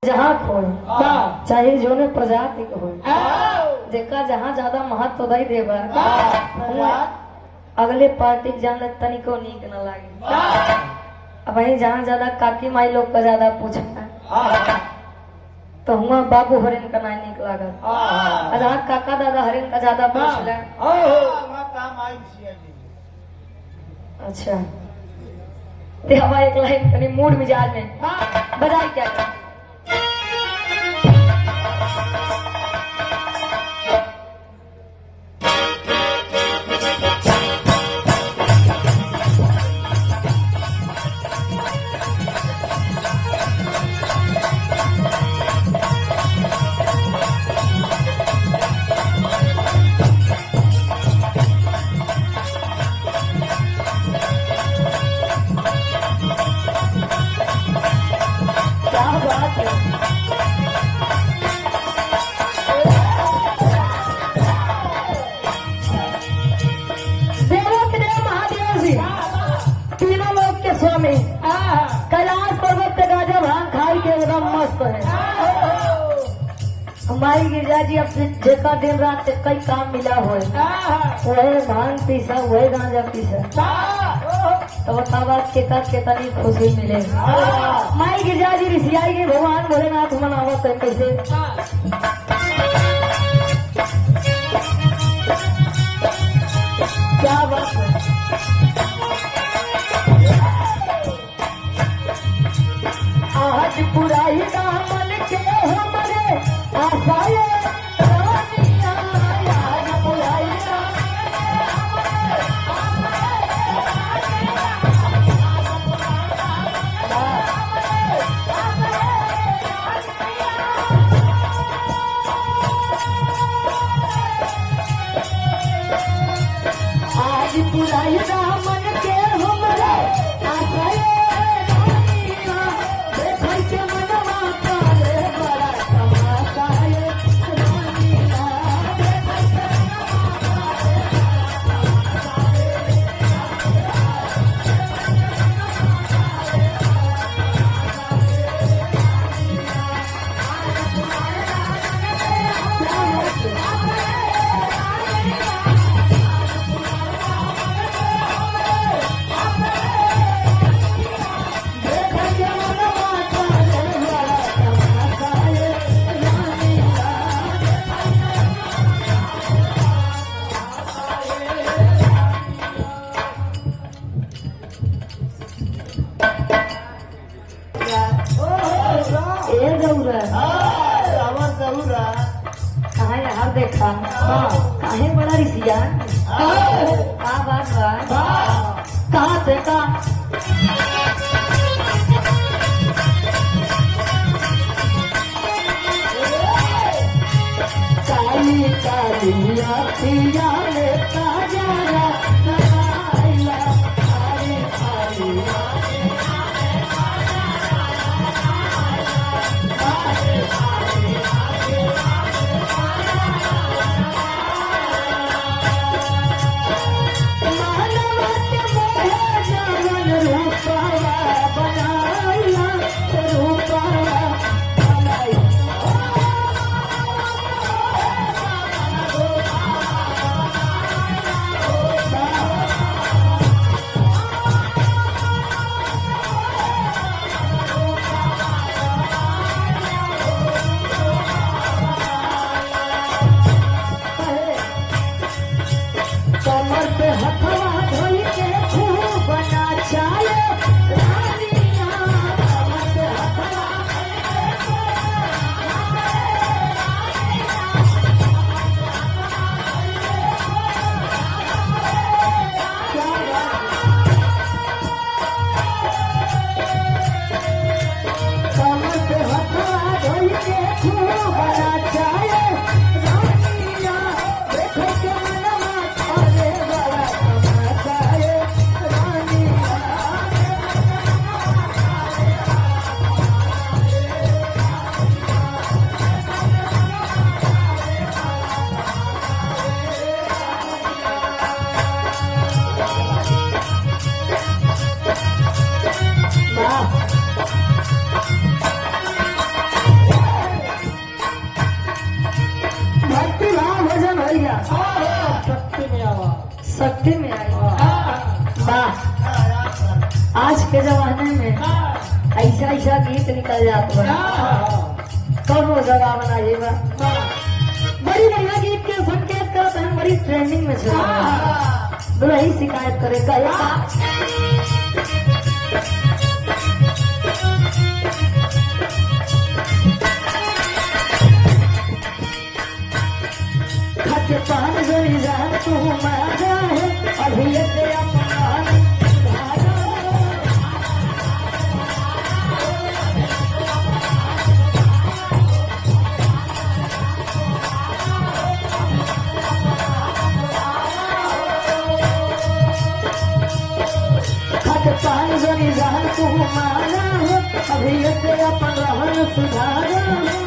जहाँ खोए चाहे जो ने प्रजाति को हो जेका जहाँ ज्यादा महत्व दई देबा अगले पार्टी के जान तनिको नीक न लागे। अब वही जहाँ ज्यादा काकी माई लोग का ज्यादा पूछा तो हुआ बाबू हरिन का नहीं नीक लागत। जहाँ काका दादा हरिन का ज्यादा पूछ ले। अच्छा ते हवा एक लाइन कनी मूड मिजाज में बजाई क्या कर कैलाश पर्वत पे गाजा भांग खाई के एकदम मस्त है। हमारी गिरजा जी अब जेका दिन रात कई काम मिला हो वही भांग पीसा वही गांजा पीसा तो बतावा केतनी खुशी मिले। माई गिरजा जी ऋषियाई के भगवान भोलेनाथ मनावत तो कैसे क्या बात है। आज पुराई दामन के हमरे आशाए रानिया आज पुराई आज पुराई दामन के हमरे आशाए देखा काहे बड़ा ऋषिया का बात कहा देखा काली कालिया पिया लेता जा शक्ति में आई। वाह, आज के जमाने में ऐसा ऐसा गीत निकल जाता है, कौन जगह बनाइएगा। बड़ी बढ़िया गीत के संकेत करते हैं, बड़ी ट्रेंडिंग में चल रहा है। दुल्ही शिकायत करेगा खत पान जोड़ी जा तू मारा है अभी ये तेरा अपमान सुधारा। खत पान जोड़ी जा तू मारा है अभी ये तेरा अपमान सुधारा।